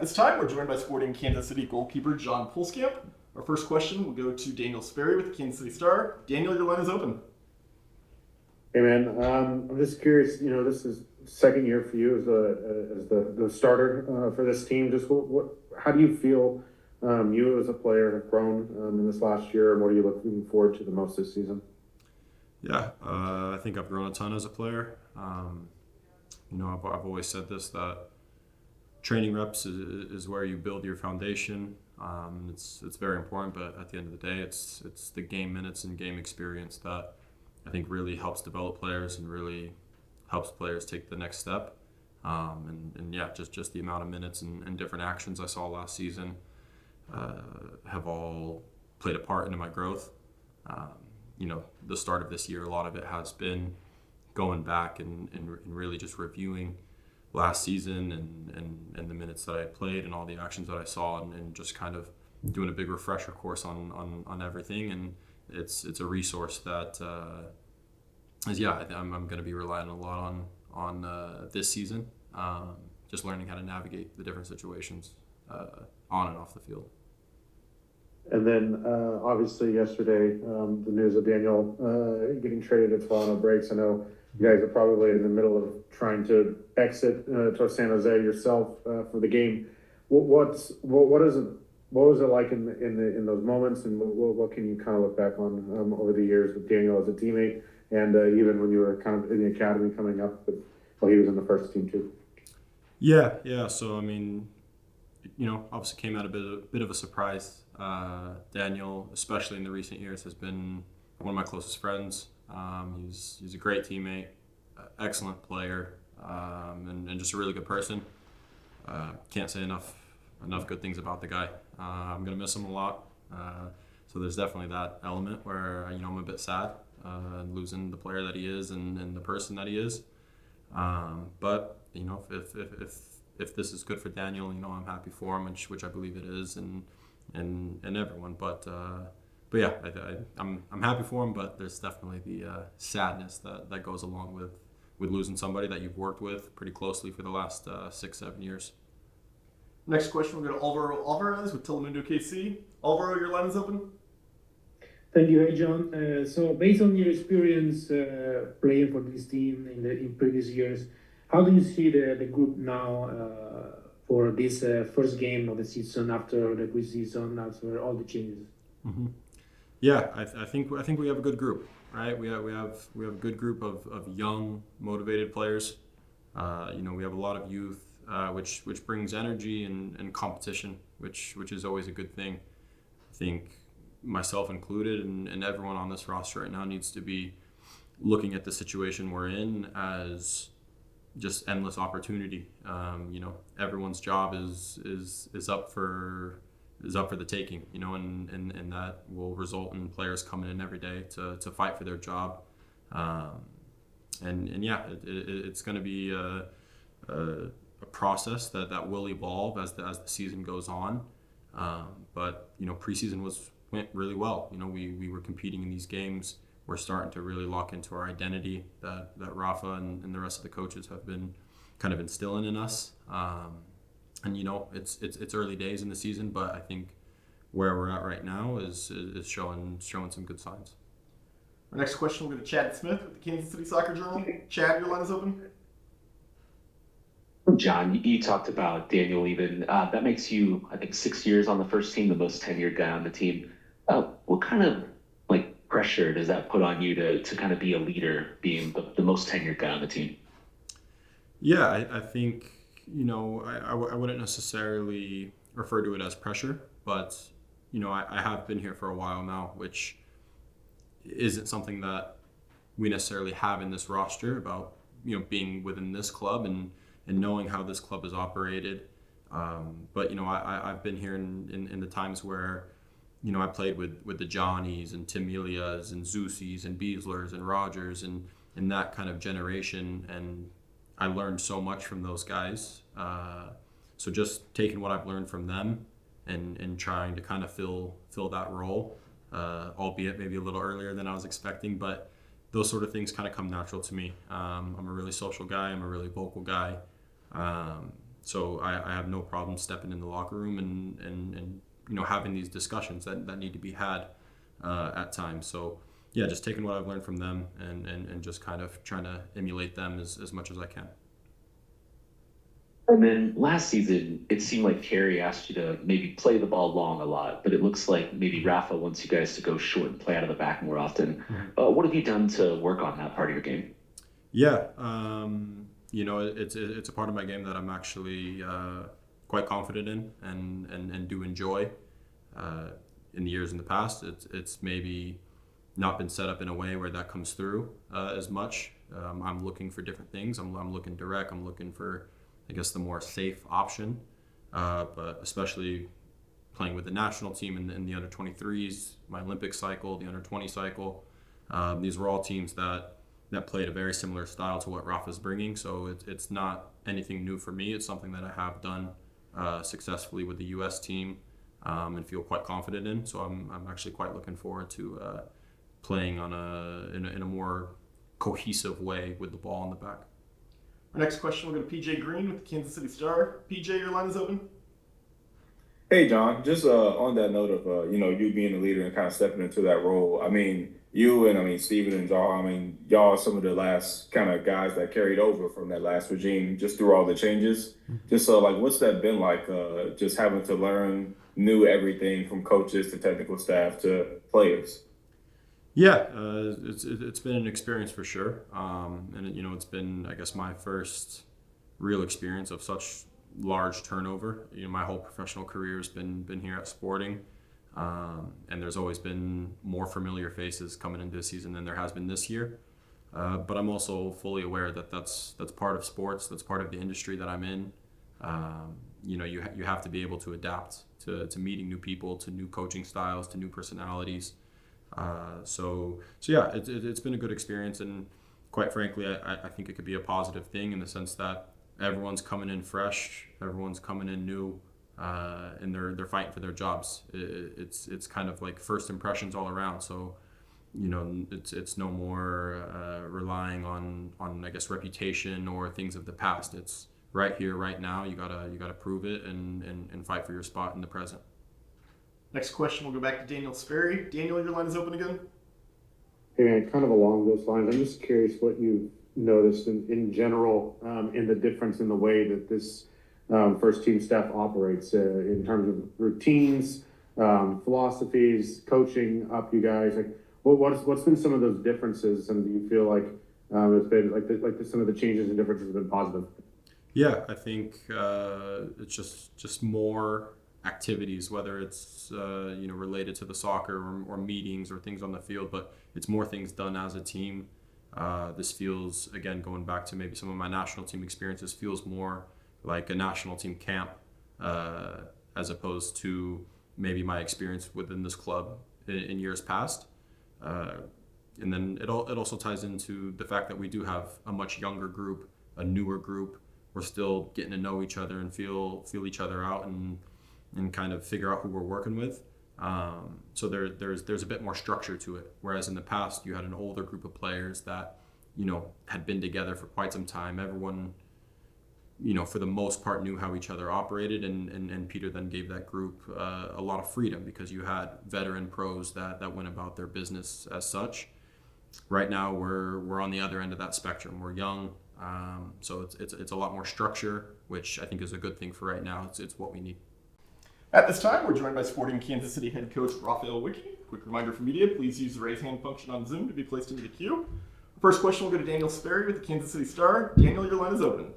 At this time, we're joined by sporting Kansas City goalkeeper John Pulskamp. Our first question will go to Daniel Sperry with the Kansas City Star. Daniel, your line is open. Hey man, I'm just curious. This is second year for you as the starter for this team. Just how do you feel? You as a player have grown in this last year, and what are you looking forward to the most this season? Yeah, I think I've grown a ton as a player. I've always said this, that training reps is where you build your foundation. It's very important, but at the end of the day, it's the game minutes and game experience that I think really helps develop players and really helps players take the next step. Just the amount of minutes and different actions I saw last season have all played a part into my growth. The start of this year, a lot of it has been going back and really just reviewing last season and the minutes that I played and all the actions that I saw and just kind of doing a big refresher course on everything. And it's a resource that I'm going to be relying a lot on this season, just learning how to navigate the different situations on and off the field. And then obviously yesterday, the news of Daniel getting traded to Toronto breaks. I know you guys are probably in the middle of trying to exit to San Jose yourself for the game. What was it like in those moments, and what can you kind of look back on over the years with Daniel as a teammate, and even when you were kind of in the academy coming up, while he was in the first team too? Yeah. So obviously came out a bit of a surprise. Daniel, especially in the recent years, has been one of my closest friends. He's a great teammate, excellent player, and just a really good person. Can't say enough good things about the guy. I'm gonna miss him a lot. So there's definitely that element where I'm a bit sad losing the player that he is and the person that he is. But if this is good for Daniel, I'm happy for him, which I believe it is, and everyone. But yeah, I'm happy for him. But there's definitely the sadness that goes along with losing somebody that you've worked with pretty closely for the last 6-7 years. Next question will go to Alvaro Alvarez with Telemundo KC. Alvaro, your line is open. Thank you. Hey, John. So based on your experience playing for this team in previous years, how do you see the group now for this first game of the season after the preseason, after all the changes? Mm-hmm. Yeah, I think we have a good group, right? We have a good group of young, motivated players. We have a lot of youth, which brings energy and competition, which is always a good thing. I think myself included and everyone on this roster right now needs to be looking at the situation we're in as just endless opportunity. Everyone's job is up for the taking, and that will result in players coming in every day to fight for their job. It's going to be a process that will evolve as the season goes on. But preseason went really well. We were competing in these games. We're starting to really lock into our identity that Rapha and the rest of the coaches have been kind of instilling in us. It's early days in the season, but I think where we're at right now is showing some good signs. Our next question will go to Chad Smith with the Kansas City Soccer Journal. Chad, your line is open. John, you talked about Daniel even. That makes you, I think, 6 years on the first team, the most tenured guy on the team. What kind of pressure does that put on you to kind of be a leader, being the most tenured guy on the team? Yeah, I think, I wouldn't necessarily refer to it as pressure, but, I have been here for a while now, which isn't something that we necessarily have in this roster about, being within this club and knowing how this club is operated. But, I've been here in the times where, I played with the Johnnies and Tim Elias and Zeusis and Beaslers and Rogers and that kind of generation, and I learned so much from those guys. So just taking what I've learned from them and trying to kind of fill that role, albeit maybe a little earlier than I was expecting, but those sort of things kind of come natural to me. I'm a really social guy. I'm a really vocal guy. So I have no problem stepping in the locker room and having these discussions that need to be had at times. So yeah, just taking what I've learned from them and just kind of trying to emulate them as much as I can. And then last season, it seemed like Kerry asked you to maybe play the ball long a lot, but it looks like maybe Rapha wants you guys to go short and play out of the back more often. What have you done to work on that part of your game? Yeah, it's a part of my game that I'm actually quite confident in and do enjoy. In the years in the past, it's maybe not been set up in a way where that comes through as much. I'm looking for different things. I'm looking direct. I'm looking for, I guess, the more safe option. But especially playing with the national team in the under 23s, my Olympic cycle, the under 20 cycle. These were all teams that played a very similar style to what Rapha's bringing. So it's not anything new for me. It's something that I have done successfully with the U.S. team and feel quite confident in. So I'm actually quite looking forward to playing in a more cohesive way with the ball in the back. Our next question will go to PJ Green with the Kansas City Star. PJ, your line is open. Hey, John, just on that note of, you being a leader and kind of stepping into that role, I mean, you and, Steven and Jaw, y'all are some of the last kind of guys that carried over from that last regime just through all the changes. Just what's that been like, just having to learn new everything from coaches to technical staff to players? Yeah, it's been an experience for sure. And, it's been, I guess, my first real experience of such large turnover. My whole professional career has been here at Sporting, and there's always been more familiar faces coming into the season than there has been this year. But I'm also fully aware that that's part of sports. That's part of the industry that I'm in. You have to be able to adapt to meeting new people, to new coaching styles, to new personalities. So yeah, it's been a good experience, and quite frankly, I think it could be a positive thing in the sense that everyone's coming in fresh, everyone's coming in new, and they're fighting for their jobs. It's kind of like first impressions all around. So, it's no more relying on I guess reputation or things of the past. It's right here, right now. You gotta prove it and fight for your spot in the present. Next question will go back to Daniel Sperry. Daniel, your line is open again. Hey, man, kind of along those lines, I'm just curious what you've noticed in general in the difference in the way that this first team staff operates in terms of routines, philosophies, coaching up you guys. Like, what's been some of those differences, and do you feel like it's been like some of the changes and differences have been positive? Yeah, I think it's just more activities, whether it's related to the soccer or meetings or things on the field, but it's more things done as a team. This feels, again, going back to maybe some of my national team experiences, feels more like a national team camp as opposed to maybe my experience within this club in years past. And then it also ties into the fact that we do have a much younger group, a newer group. We're still getting to know each other and feel each other out and kind of figure out who we're working with. So there's a bit more structure to it. Whereas in the past, you had an older group of players that, had been together for quite some time. Everyone, for the most part knew how each other operated. And Peter then gave that group a lot of freedom because you had veteran pros that went about their business as such. Right now, we're on the other end of that spectrum. We're young. So it's a lot more structure, which I think is a good thing for right now. It's what we need. At this time, we're joined by Sporting Kansas City head coach Rapha Wicky. Quick reminder for media, please use the raise hand function on Zoom to be placed into the queue. First question will go to Daniel Sperry with the Kansas City Star. Daniel, your line is open.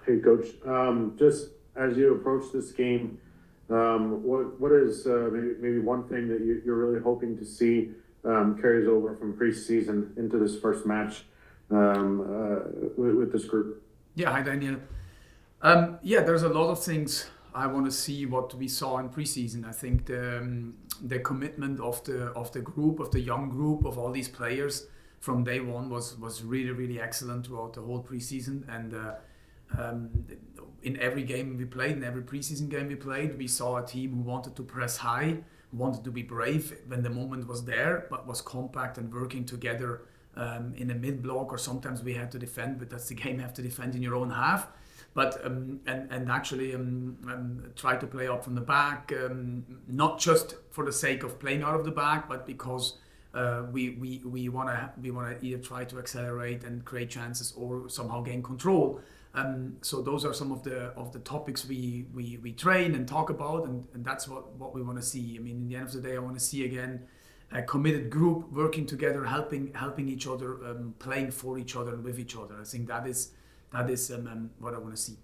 Hey, Coach. Just as you approach this game, what is maybe one thing that you're really hoping to see carries over from preseason into this first match with this group? Yeah, hi Daniel. There's a lot of things I want to see what we saw in preseason. I think the commitment of the group, of the young group, of all these players from day one was really, really excellent throughout the whole preseason. And in every game we played, in every preseason game we played, we saw a team who wanted to press high, who wanted to be brave when the moment was there, but was compact and working together in a mid-block, or sometimes we had to defend, but that's the game, you have to defend in your own half. but and actually try to play up from the back, not just for the sake of playing out of the back, but because we want to either try to accelerate and create chances or somehow gain control. So those are some of the topics we train and talk about, and that's what we want to see. I mean, in the end of the day, I want to see again a committed group working together, helping each other, playing for each other and with each other. I think that is what I want to see.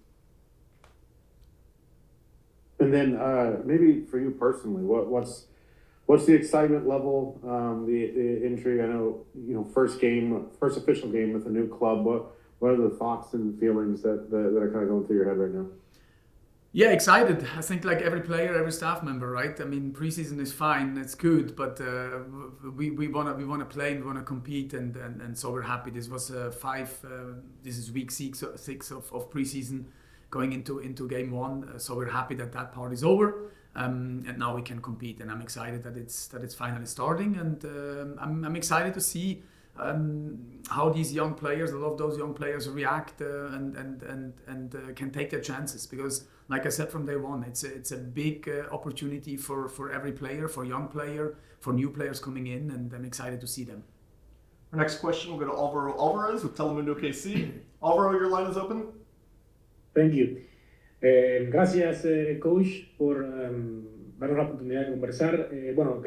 And then maybe for you personally, what's the excitement level, the intrigue? I know, first official game with a new club. What are the thoughts and feelings that are kind of going through your head right now? Yeah, excited. I think like every player, every staff member, right? I mean, preseason is fine, it's good, but we wanna play and we wanna compete, and so we're happy. This was this is week six of preseason, going into game one. So we're happy that part is over, and now we can compete. And I'm excited that it's finally starting, and I'm excited to see how these young players, a lot of those young players react and can take their chances, because like I said from day one, it's a big opportunity for every player, for young player, for new players coming in, and I'm excited to see them. Our next question will go to Alvaro Alvarez with Telemundo KC. Alvaro, your line is open. Thank you. Gracias, coach, por darnos la oportunidad de conversar. Bueno,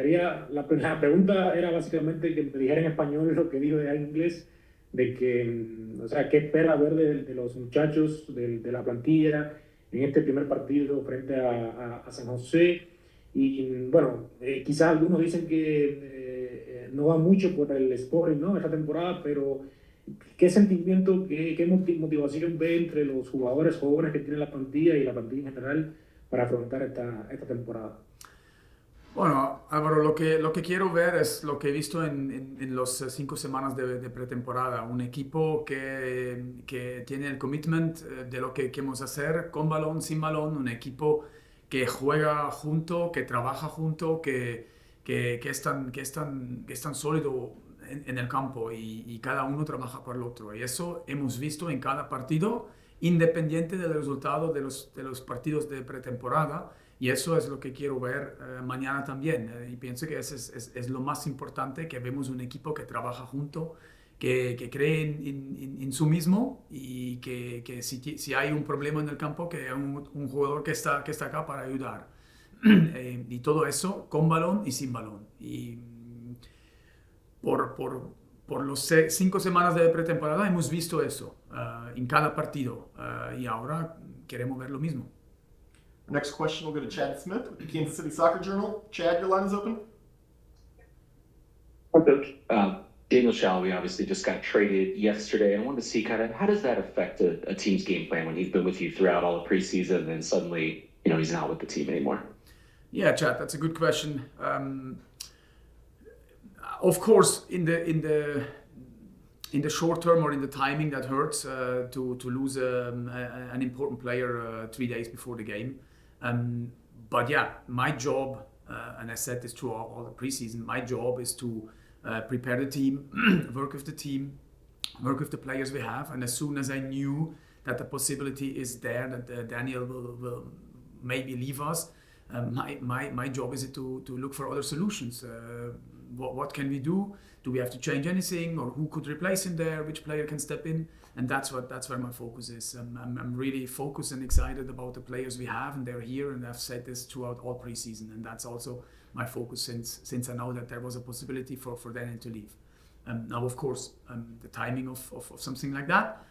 la pregunta era básicamente que me dijera en español lo que dijo en inglés, de que, o sea, qué espera ver de los muchachos de la plantilla en este primer partido frente a San José. Y bueno, quizás algunos dicen que no va mucho por el scoring, ¿no?, esta temporada, pero ¿qué sentimiento, qué motivación ve entre los jugadores jóvenes que tiene la plantilla y la plantilla en general para afrontar esta temporada? Bueno, Álvaro, lo que quiero ver es lo que he visto en las 5 semanas de pretemporada. Un equipo que tiene el commitment de lo que queremos hacer, con balón, sin balón. Un equipo que juega junto, que trabaja junto, que es tan sólido en el campo, y cada uno trabaja por el otro. Y eso hemos visto en cada partido, independiente del resultado de los partidos de pretemporada. Y eso es lo que quiero ver mañana también. Y pienso que es lo más importante, que vemos un equipo que trabaja junto, que cree en sí mismo, y que si hay un problema en el campo, que hay un jugador que está acá para ayudar. Y todo eso con balón y sin balón. Y por los 5 semanas de pretemporada hemos visto eso en cada partido, y ahora queremos ver lo mismo. Our next question will go to Chad Smith with the Kansas City Soccer Journal. Chad, your line is open. Daniel Shalvey obviously just got traded yesterday. I wanted to see kind of how does that affect a team's game plan when he's been with you throughout all the preseason, and then suddenly he's not with the team anymore. Yeah, Chad, that's a good question. Of course, in the short term or in the timing, that hurts to lose an important player 3 days before the game. But yeah, my job, and I said this through all the preseason, my job is to prepare the team, work with the team, work with the players we have. And as soon as I knew that the possibility is there that Daniel will maybe leave us, my job is to look for other solutions. What can we do? Do we have to change anything, or who could replace him there? Which player can step in? And that's where my focus is. I'm really focused and excited about the players we have, and they're here. And I've said this throughout all preseason, and that's also my focus since I know that there was a possibility for Daniel to leave. Now, of course, the timing of something like that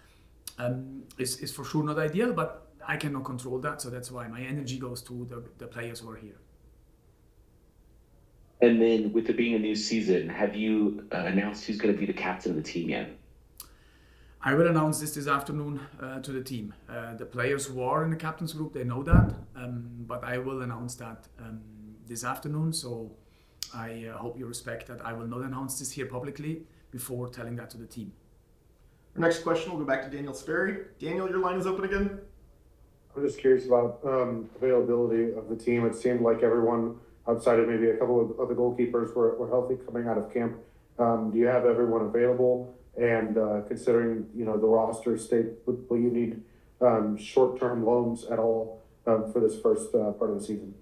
is for sure not ideal, but I cannot control that. So that's why my energy goes to the players who are here. And then, with it being a new season, have you announced who's going to be the captain of the team yet? I will announce this afternoon to the team. The players who are in the captain's group, they know that, but I will announce that this afternoon. So I hope you respect that I will not announce this here publicly before telling that to the team. Our next question will go back to Daniel Sperry. Daniel, your line is open again. I'm just curious about availability of the team. It seemed like everyone, outside of maybe a couple of the goalkeepers, were healthy coming out of camp. Do you have everyone available? And considering the roster state, will you need short-term loans at all for this first part of the season?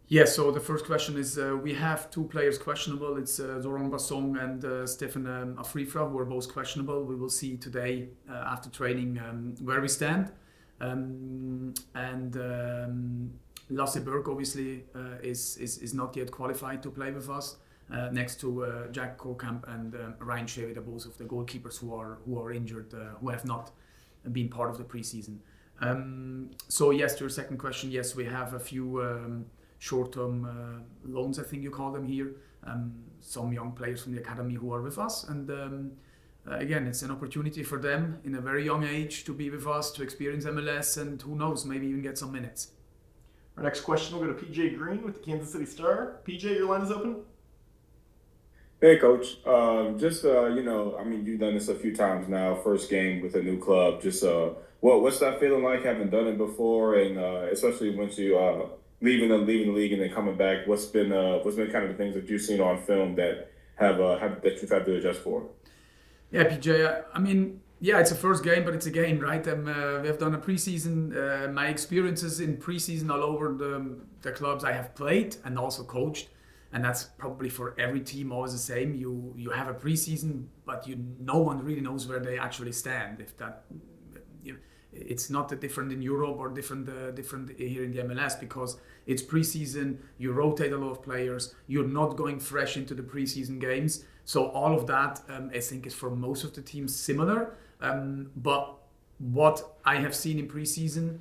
Yeah, so the first question is we have 2 players questionable. It's Zoran Basong and Stefan Afrifra, who are both questionable. We will see today after training where we stand. Lasse Berg obviously is not yet qualified to play with us. Next to Jack Pulskamp and Ryan Shevey, both of the goalkeepers who are injured, who have not been part of the preseason. So yes, to your second question, yes, we have a few short-term loans, I think you call them here. Some young players from the academy who are with us, and again, it's an opportunity for them in a very young age to be with us, to experience MLS, and who knows, maybe even get some minutes. Our next question will go to PJ Green with the Kansas City Star. PJ, your line is open. Hey, Coach. You've done this a few times now. First game with a new club. What's that feeling like, having done it before, and especially once you leaving the league and then coming back? What's been kind of the things that you've seen on film that that you've had to adjust for? Yeah, PJ. It's a first game, but it's a game, right? We have done a preseason. My experiences in preseason all over the clubs I have played and also coached. And that's probably for every team always the same. You have a preseason, but no one really knows where they actually stand. It's not different in Europe or different here in the MLS, because it's preseason. You rotate a lot of players. You're not going fresh into the preseason games. So all of that, I think, is for most of the teams similar. But what I have seen in preseason.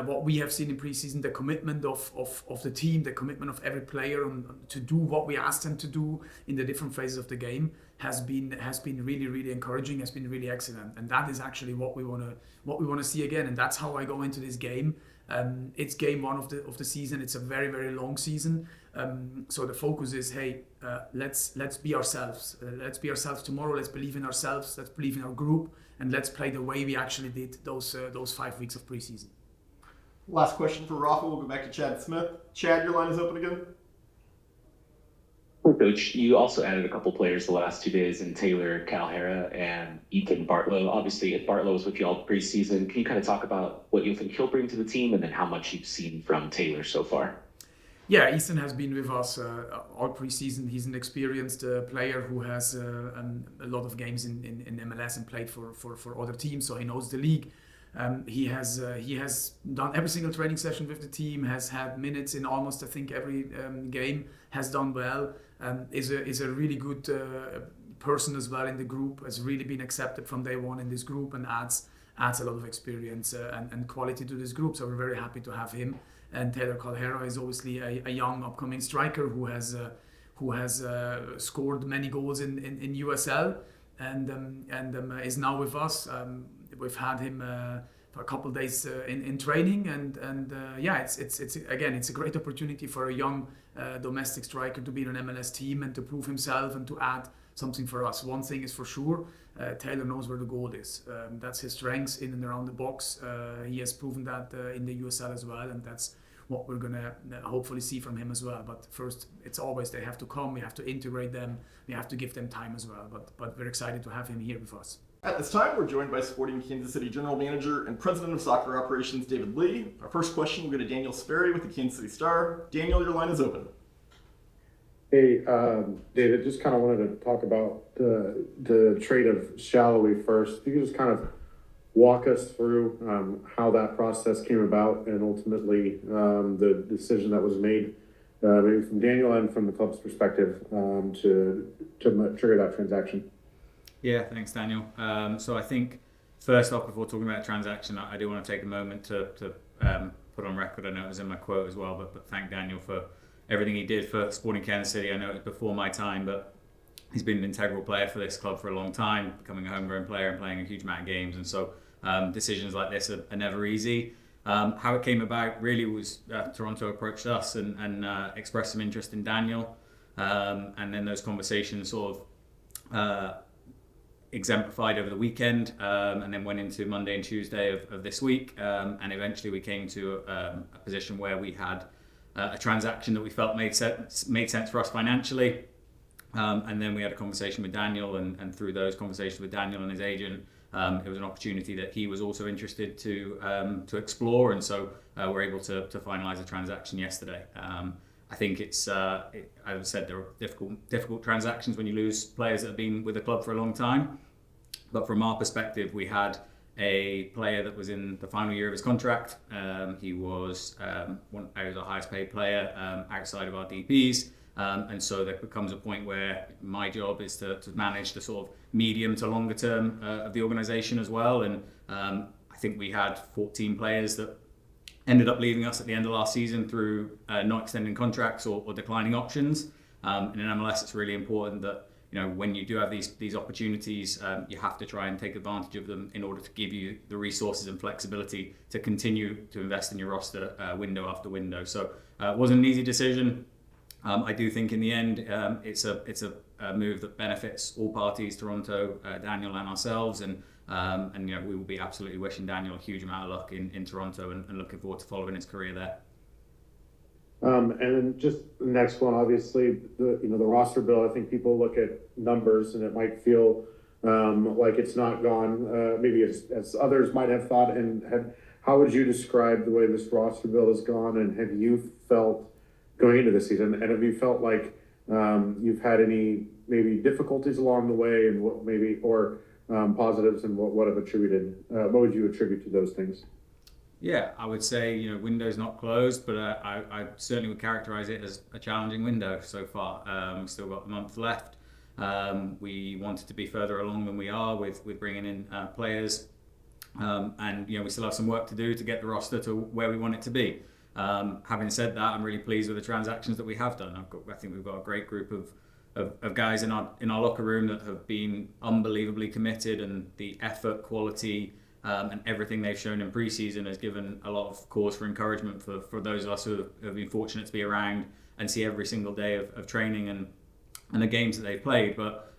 What we have seen in preseason, the commitment of the team, the commitment of every player to do what we asked them to do in the different phases of the game has been really, really encouraging, has been really excellent, and that is actually what we want to see again. And that's how I go into this game. It's game 1 of the season. It's a very, very long season. So the focus is, hey, let's be ourselves. Let's be ourselves tomorrow. Let's believe in ourselves. Let's believe in our group, and let's play the way we actually did those 5 weeks of preseason. Last question for Rapha. We'll go back to Chad Smith. Chad, your line is open again. Coach, you also added a couple players the last 2 days in Taylor Calhera and Ethan Bartlow. Obviously, Bartlow was with you all preseason. Can you kind of talk about what you think he'll bring to the team, and then how much you've seen from Taylor so far? Yeah, Ethan has been with us all preseason. He's an experienced player who has a lot of games in MLS and played for other teams, so he knows the league. He has done every single training session with the team, has had minutes in almost, I think, every game, has done well, is a really good person as well in the group, has really been accepted from day one in this group, and adds a lot of experience and quality to this group. So we're very happy to have him. And Taylor Calhera is obviously a young upcoming striker who has scored many goals in USL and is now with us. We've had him for a couple of days in training, and it's a great opportunity for a young domestic striker to be in an MLS team and to prove himself and to add something for us. One thing is for sure, Taylor knows where the goal is. That's his strengths in and around the box. He has proven that in the USL as well, and that's what we're gonna hopefully see from him as well. But first, it's always they have to come. We have to integrate them. We have to give them time as well. But we're excited to have him here with us. At this time, we're joined by Sporting Kansas City General Manager and President of Soccer Operations, David Lee. Our first question will go to Daniel Sperry with the Kansas City Star. Daniel, your line is open. Hey, David, just kind of wanted to talk about the trade of Shallowy first. If you could just kind of walk us through how that process came about and ultimately the decision that was made, maybe from Daniel and from the club's perspective, to trigger that transaction. Yeah, thanks, Daniel. So I think first off, before talking about transaction, I do want to take a moment to put on record. I know it was in my quote as well, but thank Daniel for everything he did for Sporting Kansas City. I know it was before my time, but he's been an integral player for this club for a long time, becoming a homegrown player and playing a huge amount of games. And so decisions like this are never easy. How it came about really was Toronto approached us and expressed some interest in Daniel. And then those conversations sort of exemplified over the weekend and then went into Monday and Tuesday of this week. And eventually we came to a position where we had a transaction that we felt made sense for us financially. And then we had a conversation with Daniel, and through those conversations with Daniel and his agent, it was an opportunity that he was also interested to explore, and so we're able to finalise a transaction yesterday. I think it's, as I said, there are difficult transactions when you lose players that have been with the club for a long time. But from our perspective, we had a player that was in the final year of his contract. He was our highest paid player outside of our DPs. And so there becomes a point where my job is to manage the sort of medium to longer term of the organisation as well. And I think we had 14 players that ended up leaving us at the end of last season through not extending contracts or declining options. And in MLS, it's really important that when you do have these opportunities, you have to try and take advantage of them in order to give you the resources and flexibility to continue to invest in your roster window after window. So it wasn't an easy decision. I do think in the end, it's a move that benefits all parties, Toronto, Daniel and ourselves, and we will be absolutely wishing Daniel a huge amount of luck in Toronto and looking forward to following his career there. And then just the next one, obviously, the roster build. I think people look at numbers and it might feel like it's not gone maybe as others might have thought. And how would you describe the way this roster build has gone? And have you felt going into the season, and have you felt like you've had any maybe difficulties along the way, and what maybe or positives, and what would you attribute to those things? Yeah, I would say window's not closed, but I certainly would characterize it as a challenging window so far. We've still got a month left. We wanted to be further along than we are with bringing in players, and we still have some work to do to get the roster to where we want it to be. Having said that, I'm really pleased with the transactions that we have done. I think we've got a great group of guys in our locker room that have been unbelievably committed, and the effort, quality, and everything they've shown in pre-season has given a lot of cause for encouragement for those of us who have been fortunate to be around and see every single day of training and the games that they've played. But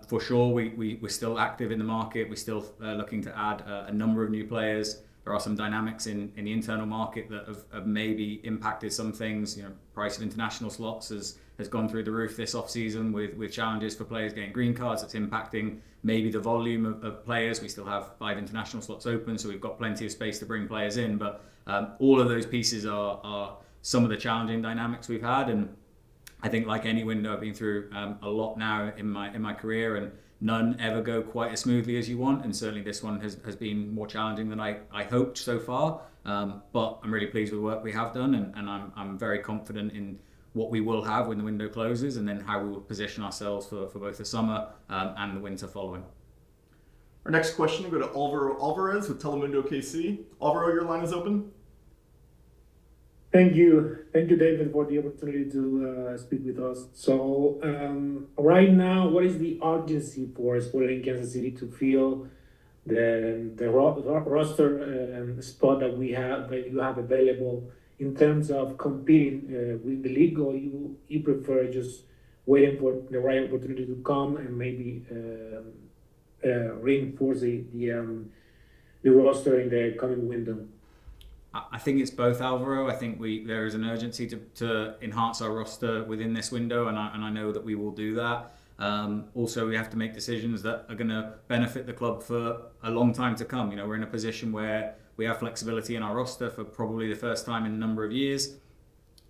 for sure, we're still active in the market. We're still looking to add a number of new players. There are some dynamics in the internal market that have maybe impacted some things. Price of international slots has gone through the roof this off-season with challenges for players getting green cards. It's impacting maybe the volume of players. We still have 5 international slots open, so we've got plenty of space to bring players in. But all of those pieces are some of the challenging dynamics we've had. And I think, like any window, I've been through a lot now in my career, and none ever go quite as smoothly as you want, and certainly this one has been more challenging than I hoped so far. But I'm really pleased with the work we have done, and I'm very confident in what we will have when the window closes, and then how we will position ourselves for both the summer and the winter following. Our next question will go to Alvaro Alvarez with Telemundo KC. Alvaro, your line is open. Thank you, David, for the opportunity to speak with us. So, right now, what is the urgency for Sporting Kansas City to fill the roster spot that you have available in terms of competing with the league, or you prefer just waiting for the right opportunity to come and maybe reinforce the roster in the coming window? I think it's both, Alvaro. I think there is an urgency to enhance our roster within this window, and I know that we will do that. Also, we have to make decisions that are going to benefit the club for a long time to come. We're in a position where we have flexibility in our roster for probably the first time in a number of years.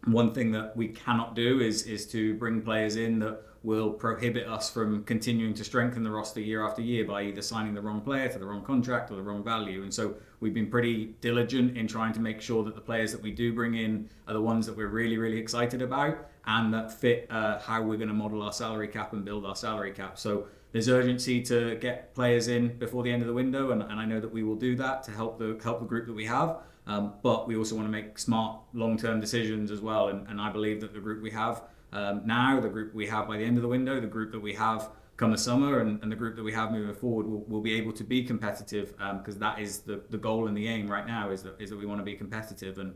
One thing that we cannot do is to bring players in that will prohibit us from continuing to strengthen the roster year after year by either signing the wrong player to the wrong contract or the wrong value. And so we've been pretty diligent in trying to make sure that the players that we do bring in are the ones that we're really, really excited about and that fit how we're going to model our salary cap and build our salary cap. So there's urgency to get players in before the end of the window, and I know that we will do that to help the group that we have. But we also want to make smart long-term decisions as well. And I believe that the group we have now, the group we have by the end of the window, the group that we have come the summer, and the group that we have moving forward will be able to be competitive, because that is the goal and the aim right now is that we want to be competitive. And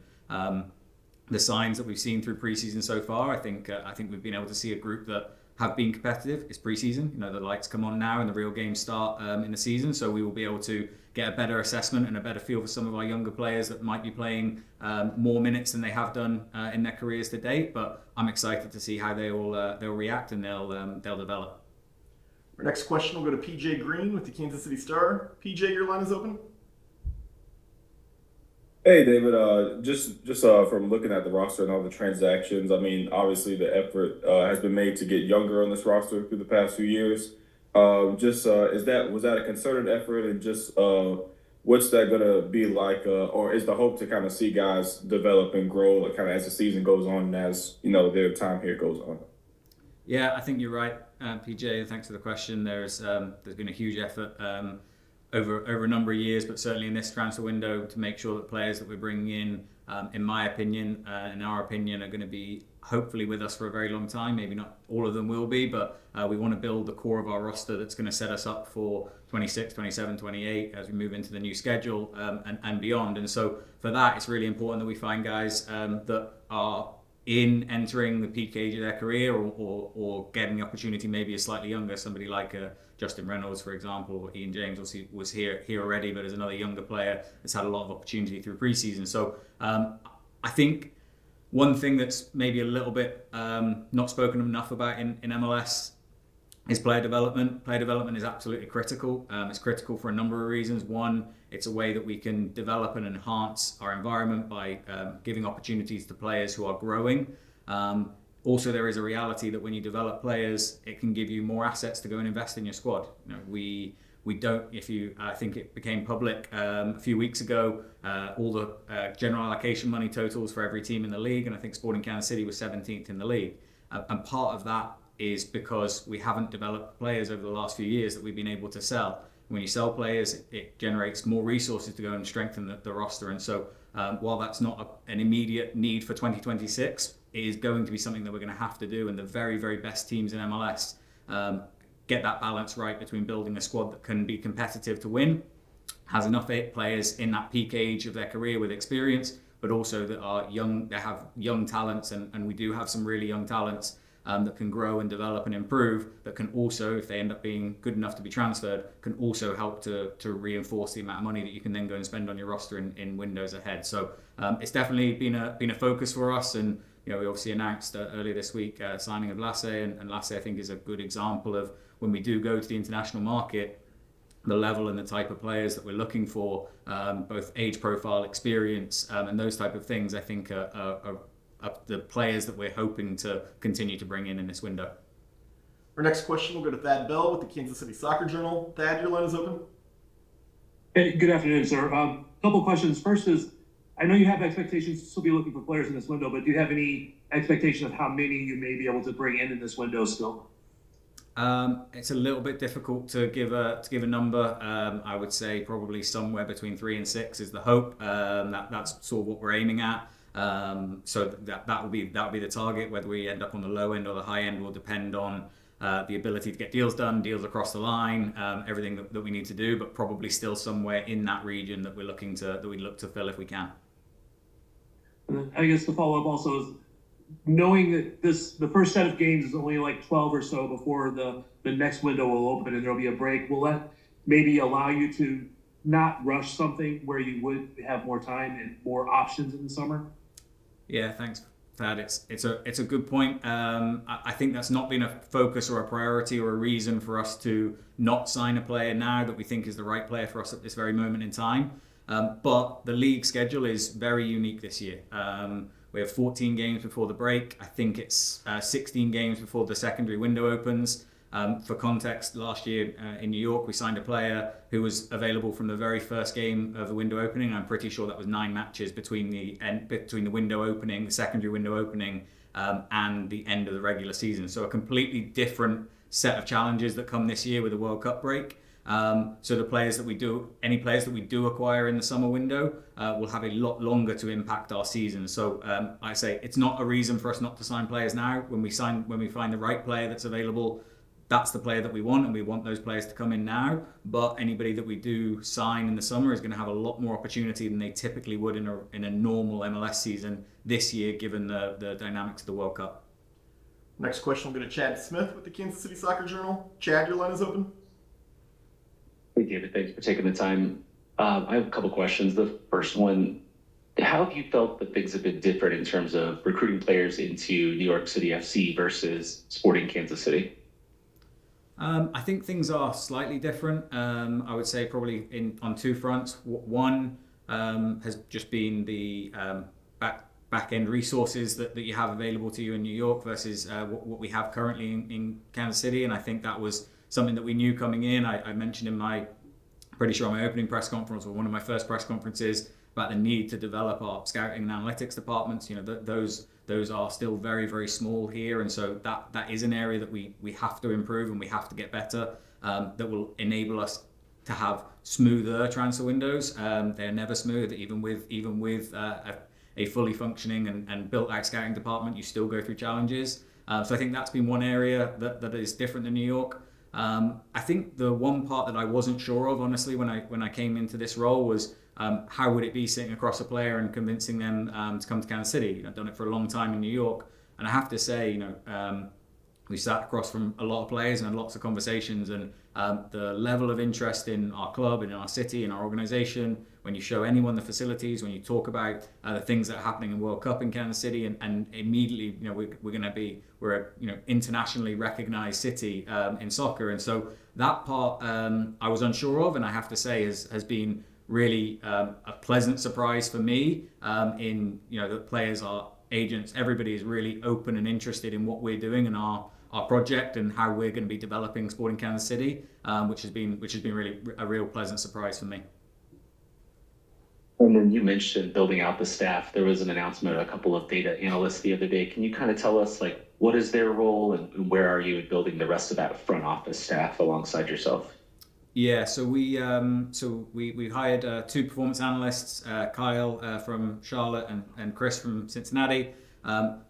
the signs that we've seen through preseason so far, I think we've been able to see a group that have been competitive. It's preseason, the lights come on now and the real games start in the season, so we will be able to get a better assessment and a better feel for some of our younger players that might be playing more minutes than they have done in their careers to date. But I'm excited to see how they'll react and they'll develop. Our next question will go to PJ Green with the Kansas City Star. PJ, your line is open. Hey, David. Just from looking at the roster and all the transactions, I mean, obviously the effort has been made to get younger on this roster through the past few years. Was that a concerted effort, and just what's that gonna be like, or is the hope to kind of see guys develop and grow, like, kind of as the season goes on, and as their time here goes on? Yeah, I think you're right, PJ. Thanks for the question. There's been a huge effort over a number of years, but certainly in this transfer window, to make sure that players that we're bringing in my opinion, in our opinion, are going to be hopefully with us for a very long time. Maybe not all of them will be, but we want to build the core of our roster that's going to set us up for 26, 27, 28 as we move into the new schedule and beyond. And so for that, it's really important that we find guys that are entering the peak age of their career, or getting the opportunity maybe is slightly younger. Somebody like Justin Reynolds, for example, or Ian James was here already, but as another younger player that's had a lot of opportunity through preseason. So I think one thing that's maybe a little bit not spoken enough about in MLS is player development. Player development is absolutely critical. It's critical for a number of reasons. One, it's a way that we can develop and enhance our environment by giving opportunities to players who are growing. Also, there is a reality that when you develop players, it can give you more assets to go and invest in your squad. We don't. I think it became public a few weeks ago, all the general allocation money totals for every team in the league, and I think Sporting Kansas City was 17th in the league. And part of that is because we haven't developed players over the last few years that we've been able to sell. When you sell players, it generates more resources to go and strengthen the roster. And so while that's not an immediate need for 2026, it is going to be something that we're going to have to do. And the very, very best teams in MLS get that balance right between building a squad that can be competitive to win, has enough players in that peak age of their career with experience, but also that are young, they have young talents, and we do have some really young talents that can grow and develop and improve, that can also, if they end up being good enough to be transferred, can also help to reinforce the amount of money that you can then go and spend on your roster in windows ahead. So it's definitely been a focus for us, and we obviously announced earlier this week signing of Lasse, and Lasse I think is a good example of when we do go to the international market, the level and the type of players that we're looking for, both age profile, experience, and those type of things, I think are the players that we're hoping to continue to bring in this window. Our next question will go to Thad Bell with the Kansas City Soccer Journal. Thad, your line is open. Hey, good afternoon, sir. Couple questions. First is, I know you have expectations to still be looking for players in this window, but do you have any expectation of how many you may be able to bring in this window still? It's a little bit difficult to give a number. I would say probably somewhere between 3 and 6 is the hope. That's sort of what we're aiming at. So that will be the target. Whether we end up on the low end or the high end will depend on the ability to get deals done, deals across the line, everything that we need to do. But probably still somewhere in that region that we look to fill if we can. And then I guess the follow up also is, knowing that the first set of games is only like 12 or so before the next window will open and there'll be a break, will that maybe allow you to not rush something where you would have more time and more options in the summer? Yeah, thanks, Thad. It's a good point. I think that's not been a focus or a priority or a reason for us to not sign a player now that we think is the right player for us at this very moment in time. But the league schedule is very unique this year. We have 14 games before the break. I think it's 16 games before the secondary window opens. For context, last year in New York, we signed a player who was available from the very first game of the window opening. I'm pretty sure that was 9 matches between the window opening, the secondary window opening, and the end of the regular season. So a completely different set of challenges that come this year with the World Cup break. So any players that we do acquire in the summer window will have a lot longer to impact our season. So I say it's not a reason for us not to sign players now. When we find the right player that's available, that's the player that we want, and we want those players to come in now. But anybody that we do sign in the summer is going to have a lot more opportunity than they typically would in a normal MLS season this year, given the dynamics of the World Cup. Next question will go to Chad Smith with the Kansas City Soccer Journal. Chad, your line is open. Hey, David, thanks for taking the time. I have a couple questions. The first one, how have you felt that things have been different in terms of recruiting players into New York City FC versus Sporting Kansas City? I think things are slightly different. I would say probably on two fronts. One has just been the back end resources that you have available to you in New York versus what we have currently in Kansas City, and I think that was something that we knew coming in. I mentioned in my opening press conference, or one of my first press conferences, about the need to develop our scouting and analytics departments. Those are still very, very small here, and so that is an area that we have to improve and we have to get better. That will enable us to have smoother transfer windows. They're never smooth, even with a fully functioning and built out scouting department. You still go through challenges. So I think that's been one area that is different than New York. I think the one part that I wasn't sure of, honestly, when I came into this role was how would it be sitting across a player and convincing them to come to Kansas City. I've done it for a long time in New York, and I have to say, we sat across from a lot of players and had lots of conversations, and the level of interest in our club and in our city and our organization, when you show anyone the facilities, when you talk about the things that are happening in World Cup in Kansas City, and immediately, we're a internationally recognized city in soccer, and so that part I was unsure of, and I have to say has been really a pleasant surprise for me. The players, our agents, everybody is really open and interested in what we're doing and our project and how we're going to be developing Sporting Kansas City, which has been really a real pleasant surprise for me. And then you mentioned building out the staff. There was an announcement of a couple of data analysts the other day. Can you kind of tell us what is their role and where are you in building the rest of that front office staff alongside yourself? Yeah, so we hired two performance analysts, Kyle from Charlotte and Chris from Cincinnati.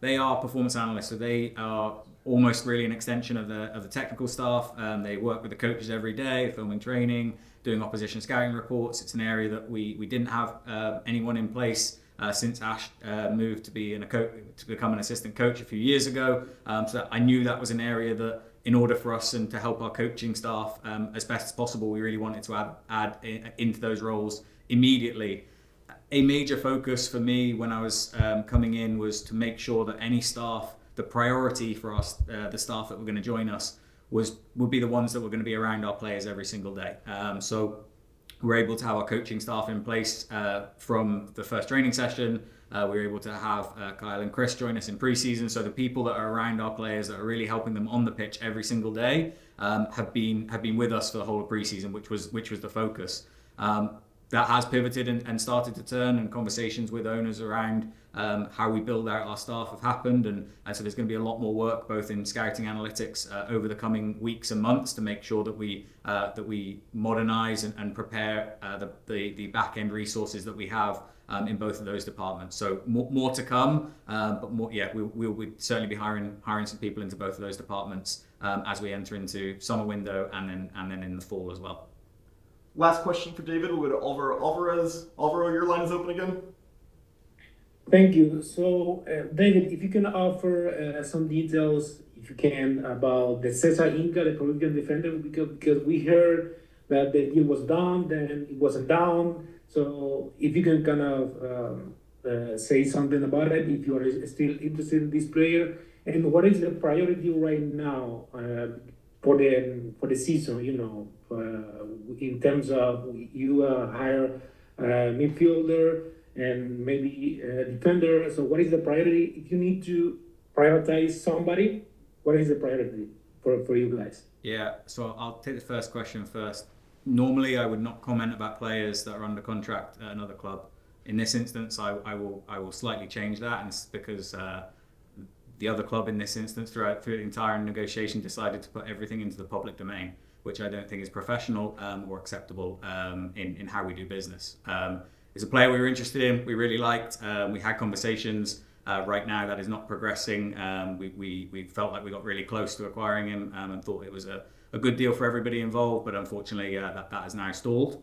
They are performance analysts, so they are almost really an extension of the technical staff. They work with the coaches every day, filming training, doing opposition scouting reports. It's an area that we didn't have anyone in place since Ash moved to become an assistant coach a few years ago. So I knew that was an area that, in order for us and to help our coaching staff as best as possible, we really wanted to add into those roles immediately. A major focus for me when I was coming in was to make sure that any staff, the priority for us, the staff that were going to join us, would be the ones that were going to be around our players every single day. So we're able to have our coaching staff in place from the first training session. We were able to have Kyle and Chris join us in preseason. So the people that are around our players, that are really helping them on the pitch every single day, have been with us for the whole of preseason, which was the focus. That has pivoted and started to turn, and conversations with owners around how we build out our staff have happened, and so there's going to be a lot more work both in scouting analytics over the coming weeks and months to make sure that we modernize and prepare the back end resources that we have in both of those departments. So more to come, but more, yeah, we'll certainly be hiring some people into both of those departments as we enter into summer window and then in the fall as well. Last question for David. We'll go to Alvaro Alvarez. Alvaro, your line is open again. Thank you. So, David, if you can offer some details, if you can, about the Cesar Inca, the Peruvian defender, because we heard that the deal was done, then it wasn't done. So, if you can kind of say something about it, if you are still interested in this player, and what is the priority right now for the season? In terms of you hire a midfielder and maybe a defender. So what is the priority? If you need to prioritize somebody, what is the priority for you guys? Yeah, so I'll take the first question first. Normally, I would not comment about players that are under contract at another club. In this instance, I will slightly change that, and it's because the other club in this instance, through the entire negotiation, decided to put everything into the public domain, which I don't think is professional or acceptable in how we do business. It's a player we were interested in, we really liked. We had conversations. Right now that is not progressing. We felt like we got really close to acquiring him and thought it was a good deal for everybody involved, but unfortunately that has now stalled.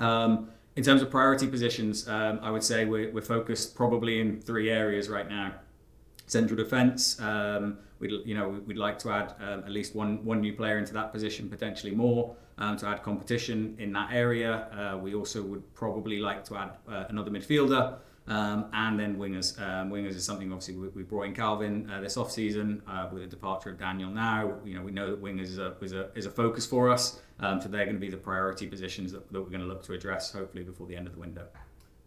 In terms of priority positions, I would say we're focused probably in three areas right now. Central defence, we'd like to add at least one new player into that position, potentially more, to add competition in that area. We also would probably like to add another midfielder. And then wingers. Wingers is something obviously we brought in Calvin this off season with the departure of Daniel. Now we know that wingers is a focus for us. So they're going to be the priority positions that we're going to look to address hopefully before the end of the window.